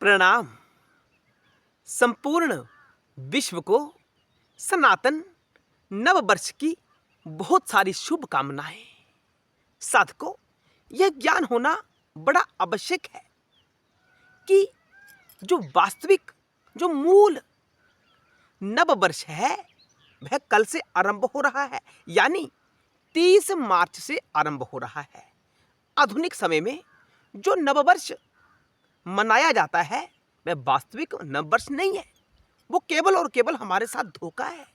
प्रणाम। संपूर्ण विश्व को सनातन नव वर्ष की बहुत सारी शुभकामनाएं। साधकों, यह ज्ञान होना बड़ा आवश्यक है कि जो वास्तविक जो मूल नव वर्ष है वह कल से आरंभ हो रहा है, यानी 30 मार्च से आरंभ हो रहा है। आधुनिक समय में जो नववर्ष मनाया जाता है वह वास्तविक नववर्ष नहीं है, वो केवल और केवल हमारे साथ धोखा है।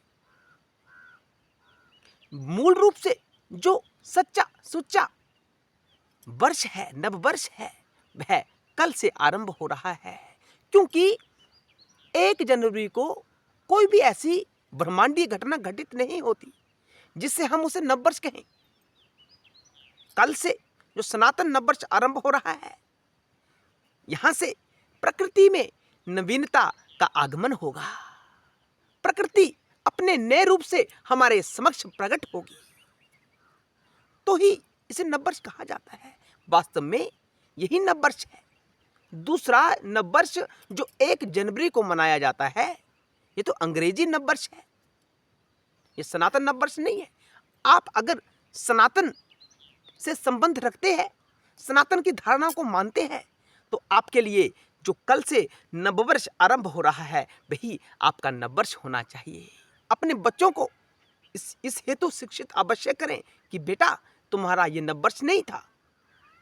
मूल रूप से जो सच्चा सुच्चा वर्ष है, नववर्ष है, वह कल से आरंभ हो रहा है, क्योंकि 1 जनवरी को कोई भी ऐसी ब्रह्मांडीय घटना घटित नहीं होती जिससे हम उसे नववर्ष कहें। कल से जो सनातन नववर्ष आरंभ हो रहा है, यहां से प्रकृति में नवीनता का आगमन होगा। प्रकृति अपने नए रूप से हमारे समक्ष प्रकट होगी, तो ही इसे नववर्ष कहा जाता है। वास्तव में यही नववर्ष है। दूसरा नववर्ष जो 1 जनवरी को मनाया जाता है, ये तो अंग्रेजी नववर्ष है, ये सनातन नववर्ष नहीं है। आप अगर सनातन से संबंध रखते हैं, सनातन की धारणाओं को मानते हैं, तो आपके लिए जो कल से नववर्ष आरंभ हो रहा है वही आपका नववर्ष होना चाहिए। अपने बच्चों को इस हेतु शिक्षित अवश्य करें कि बेटा, तुम्हारा ये नववर्ष नहीं था।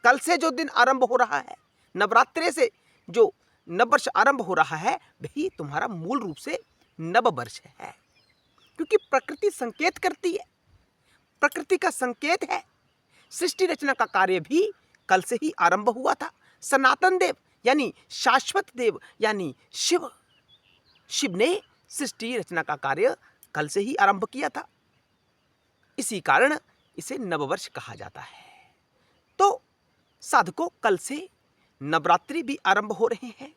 कल से जो दिन आरंभ हो रहा है, नवरात्रि से जो नववर्ष आरंभ हो रहा है, वही तुम्हारा मूल रूप से नववर्ष है। क्योंकि प्रकृति संकेत करती है, प्रकृति का संकेत है। सृष्टि रचना का कार्य भी कल से ही आरंभ हुआ था। सनातन देव यानी शाश्वत देव यानी शिव ने सृष्टि रचना का कार्य कल से ही आरंभ किया था। इसी कारण इसे नववर्ष कहा जाता है। तो साधकों, कल से नवरात्रि भी आरंभ हो रहे हैं।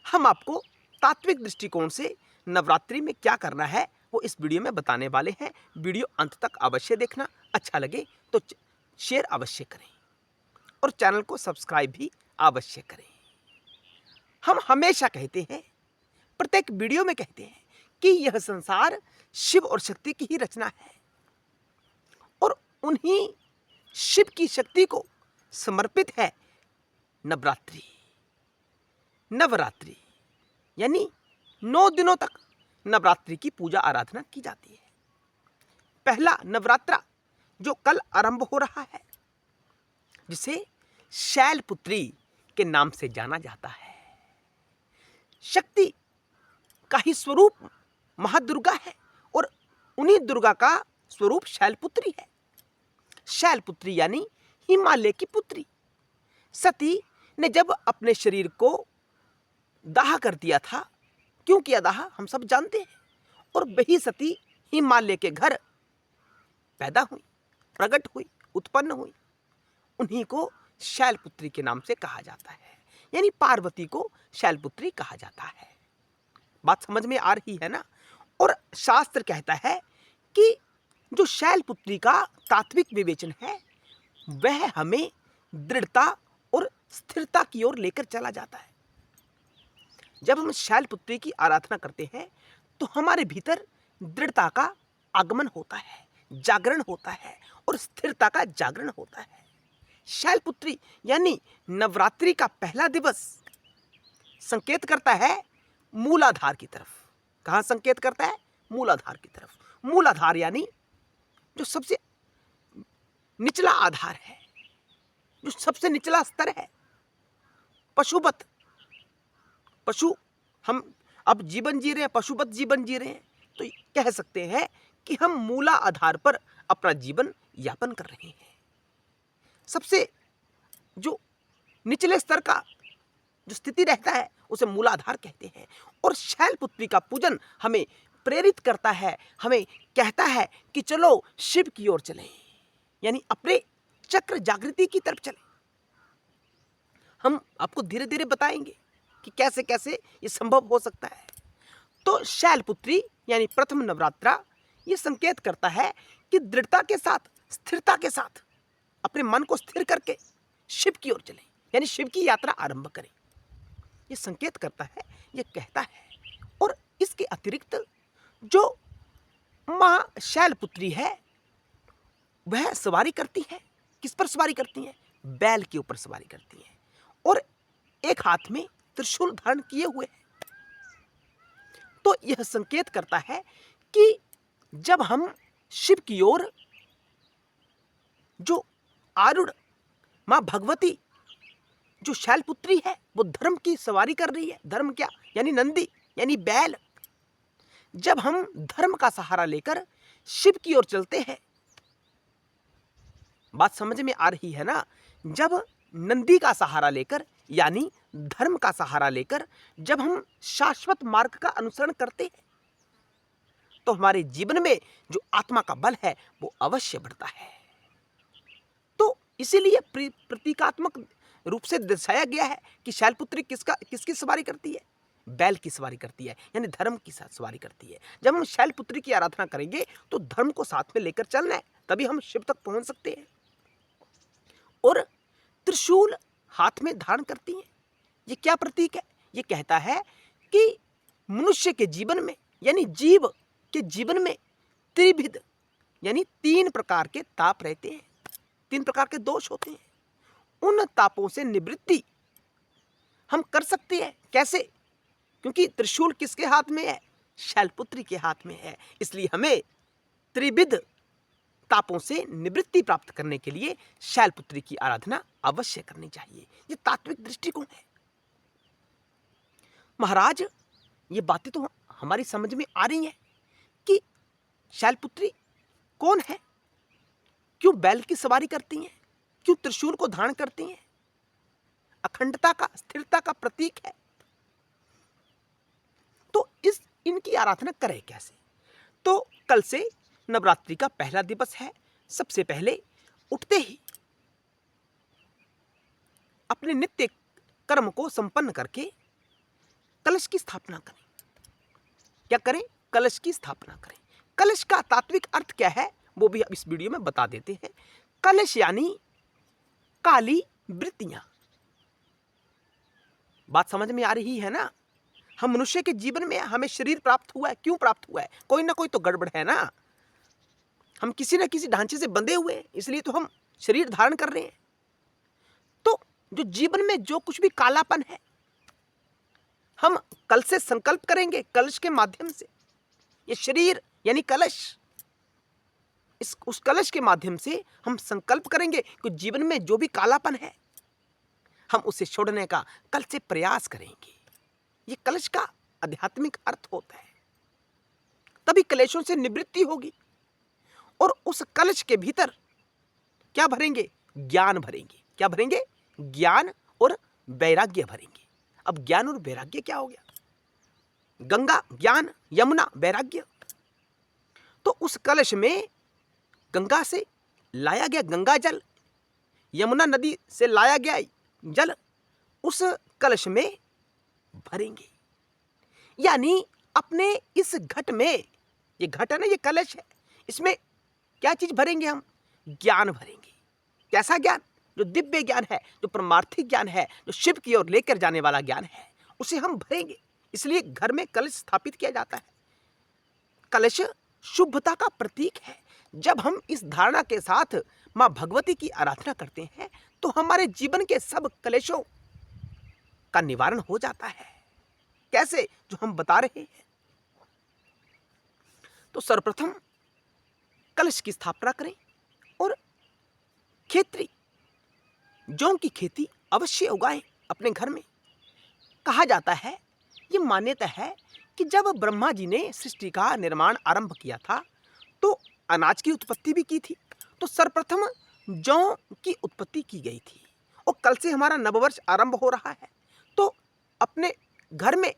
हम आपको तात्विक दृष्टिकोण से नवरात्रि में क्या करना है वो इस वीडियो में बताने वाले हैं। वीडियो अंत तक अवश्य देखना। अच्छा लगे तो शेयर अवश्य करें और चैनल को सब्सक्राइब भी अवश्य करें। हम हमेशा कहते हैं, प्रत्येक वीडियो में कहते हैं कि यह संसार शिव और शक्ति की ही रचना है और उन्हीं शिव की शक्ति को समर्पित है नवरात्रि। नवरात्रि यानी 9 दिनों तक नवरात्रि की पूजा आराधना की जाती है। पहला नवरात्रा जो कल आरंभ हो रहा है, जिसे शैलपुत्री के नाम से जाना जाता है। शक्ति का ही स्वरूप महादुर्गा है और उन्हीं दुर्गा का स्वरूप शैलपुत्री है। शैलपुत्री यानी हिमालय की पुत्री। सती ने जब अपने शरीर को दाह कर दिया था, क्यों किया दाह हम सब जानते हैं, और वही सती हिमालय के घर पैदा हुई, प्रकट हुई, उत्पन्न हुई। उन्हीं को शैलपुत्री के नाम से कहा जाता है, यानी पार्वती को शैलपुत्री कहा जाता है। बात समझ में आ रही है ना? और शास्त्र कहता है कि जो शैलपुत्री का तात्विक विवेचन है वह हमें दृढ़ता और स्थिरता की ओर लेकर चला जाता है। जब हम शैलपुत्री की आराधना करते हैं तो हमारे भीतर दृढ़ता का आगमन होता है, जागरण होता है और स्थिरता का जागरण होता है। शैलपुत्री यानी नवरात्रि का पहला दिवस संकेत करता है मूलाधार की तरफ। कहां संकेत करता है? मूलाधार की तरफ। मूलाधार यानी जो सबसे निचला आधार है, जो सबसे निचला स्तर है। पशुवत, पशु हम अब जीवन जी रहे हैं, पशुवत जीवन जी रहे हैं, तो कह सकते हैं कि हम मूला आधार पर अपना जीवन यापन कर रहे हैं। सबसे जो निचले स्तर का जो स्थिति रहता है उसे मूलाधार कहते हैं। और शैलपुत्री का पूजन हमें प्रेरित करता है, हमें कहता है कि चलो शिव की ओर चलें, यानी अपने चक्र जागृति की तरफ चलें। हम आपको धीरे धीरे बताएंगे कि कैसे कैसे ये संभव हो सकता है। तो शैलपुत्री यानी प्रथम नवरात्रा ये संकेत करता है कि दृढ़ता के साथ, स्थिरता के साथ अपने मन को स्थिर करके शिव की ओर चलें, यानी शिव की यात्रा आरंभ करें। ये संकेत करता है, ये कहता है। और इसके अतिरिक्त जो माँ शैलपुत्री है वह सवारी करती है। किस पर सवारी करती है? बैल के ऊपर सवारी करती है और एक हाथ में त्रिशूल धारण किए हुए है। तो यह संकेत करता है कि जब हम शिव की ओर जो आरूढ़ मां भगवती जो शैलपुत्री है वो धर्म की सवारी कर रही है। धर्म क्या? यानी नंदी, यानी बैल। जब हम धर्म का सहारा लेकर शिव की ओर चलते हैं, बात समझ में आ रही है ना? जब नंदी का सहारा लेकर यानी धर्म का सहारा लेकर जब हम शाश्वत मार्ग का अनुसरण करते हैं तो हमारे जीवन में जो आत्मा का बल है वो अवश्य बढ़ता है। तो इसीलिए प्रतीकात्मक रूप से दर्शाया गया है कि शैलपुत्री किसकी सवारी करती है? बैल की सवारी करती है, यानी धर्म की सवारी करती है। जब हम शैलपुत्री की आराधना करेंगे तो धर्म को साथ में लेकर चलना है, तभी हम शिव तक पहुंच सकते हैं। और त्रिशूल हाथ में धारण करती हैं। ये क्या प्रतीक है? ये कहता है कि मनुष्य के जीवन में यानी जीव के जीवन में त्रिविध यानी 3 प्रकार के ताप रहते हैं, 3 प्रकार के दोष होते हैं। उन तापों से निवृत्ति हम कर सकते हैं। कैसे? क्योंकि त्रिशूल किसके हाथ में है? शैलपुत्री के हाथ में है। इसलिए हमें त्रिविध तापों से निवृत्ति प्राप्त करने के लिए शैलपुत्री की आराधना अवश्य करनी चाहिए। ये तात्विक दृष्टिकोण है। महाराज, ये बातें तो हमारी समझ में आ रही हैं कि शैलपुत्री कौन है, क्यों बैल की सवारी करती हैं, क्यों त्रिशूल को धारण करती हैं। अखंडता का, स्थिरता का प्रतीक है। तो इनकी आराधना करें कैसे? तो कल से नवरात्रि का पहला दिवस है। सबसे पहले उठते ही अपने नित्य कर्म को संपन्न करके कलश की स्थापना करें। क्या करें? कलश की स्थापना करें। कलश का तात्विक अर्थ क्या है वो भी इस वीडियो में बता देते हैं। कलश यानी काली वृत्तियां। बात समझ में आ रही है ना? हम मनुष्य के जीवन में हमें शरीर प्राप्त हुआ है। क्यों प्राप्त हुआ है? कोई ना कोई तो गड़बड़ है ना। हम किसी न किसी ढांचे से बंधे हुए हैं, इसलिए तो हम शरीर धारण कर रहे हैं। तो जो जीवन में जो कुछ भी कालापन है, हम कल से संकल्प करेंगे कलश के माध्यम से। ये शरीर यानी कलश, उस कलश के माध्यम से हम संकल्प करेंगे कि जीवन में जो भी कालापन है हम उसे छोड़ने का कल से प्रयास करेंगे। ये कलश का आध्यात्मिक अर्थ होता है। तभी क्लेशों से निवृत्ति होगी। और उस कलश के भीतर क्या भरेंगे? ज्ञान भरेंगे। क्या भरेंगे? ज्ञान और वैराग्य भरेंगे। अब ज्ञान और वैराग्य क्या हो गया? गंगा ज्ञान, यमुना वैराग्य। तो उस कलश में गंगा से लाया गया गंगा जल, यमुना नदी से लाया गया जल उस कलश में भरेंगे। यानी अपने इस घट में, ये घट है ना, ये कलश है, इसमें क्या चीज भरेंगे? हम ज्ञान भरेंगे। कैसा ज्ञान? जो दिव्य ज्ञान है, जो परमार्थिक ज्ञान है, जो शिव की ओर लेकर जाने वाला ज्ञान है, उसे हम भरेंगे। इसलिए घर में कलश स्थापित किया जाता है। कलश शुभता का प्रतीक है। जब हम इस धारणा के साथ मां भगवती की आराधना करते हैं तो हमारे जीवन के सब कलेशों का निवारण हो जाता है। कैसे? जो हम बता रहे हैं। तो सर्वप्रथम कलश की स्थापना करें और खेती, जौ की खेती अवश्य उगाएं अपने घर में। कहा जाता है, ये मान्यता है कि जब ब्रह्मा जी ने सृष्टि का निर्माण आरंभ किया था तो अनाज की उत्पत्ति भी की थी। तो सर्वप्रथम जौ की उत्पत्ति की गई थी। और कल से हमारा नववर्ष आरंभ हो रहा है, तो अपने घर में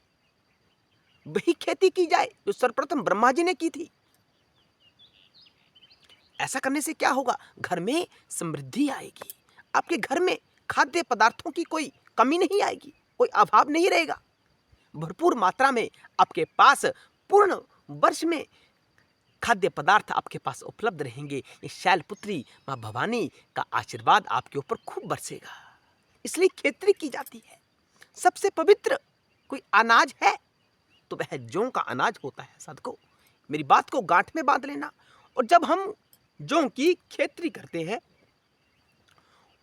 वही खेती की जाए जो सर्वप्रथम ब्रह्मा जी ने की थी। ऐसा करने से क्या होगा? घर में समृद्धि आएगी। आपके घर में खाद्य पदार्थों की कोई कमी नहीं आएगी, कोई अभाव नहीं रहेगा। भरपूर मात्रा में आपके पास पूर्ण वर्ष में खाद्य पदार्थ आपके पास उपलब्ध रहेंगे। ये शैलपुत्री मां भवानी का आशीर्वाद आपके ऊपर खूब बरसेगा। इसलिए खेती की जाती है। सबसे पवित्र कोई अनाज है तो वह जौ का अनाज होता है। साधको, मेरी बात को गांठ में बांध लेना। और जब हम जौ की खेती करते हैं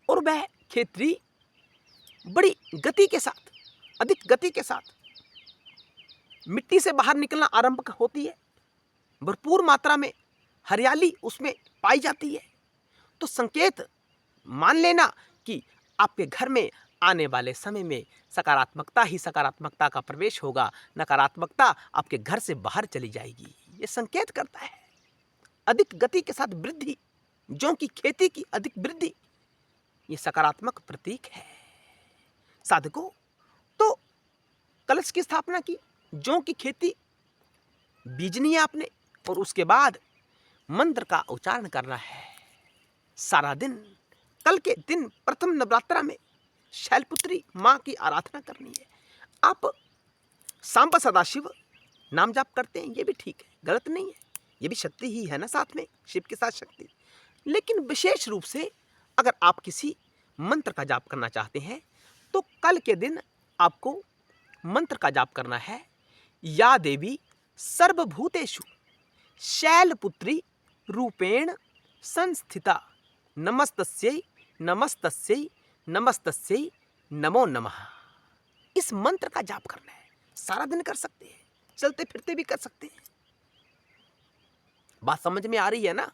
और वह खेती बड़ी गति के साथ, अधिक गति के साथ मिट्टी से बाहर निकलना आरंभ होती है, भरपूर मात्रा में हरियाली उसमें पाई जाती है, तो संकेत मान लेना कि आपके घर में आने वाले समय में सकारात्मकता ही सकारात्मकता का प्रवेश होगा, नकारात्मकता आपके घर से बाहर चली जाएगी। ये संकेत करता है अधिक गति के साथ वृद्धि, जौ की खेती की अधिक वृद्धि, ये सकारात्मक प्रतीक है। साधकों, तो कलश की स्थापना की, जौ की खेती बीजनी है आपने, और उसके बाद मंत्र का उच्चारण करना है सारा दिन। कल के दिन प्रथम नवरात्रा में शैलपुत्री मां की आराधना करनी है। आप सांब सदाशिव नाम जाप करते हैं, ये भी ठीक है, गलत नहीं है, ये भी शक्ति ही है ना, साथ में शिव के साथ शक्ति। लेकिन विशेष रूप से अगर आप किसी मंत्र का जाप करना चाहते हैं तो कल के दिन आपको मंत्र का जाप करना है, या देवी सर्वभूतेषु शैलपुत्री रूपेण संस्थिता नमस्तस्यै नमस्तस्यै नमस्तस्यै नमो नमः। इस मंत्र का जाप करना है, सारा दिन कर सकते हैं, चलते फिरते भी कर सकते हैं। बात समझ में आ रही है ना?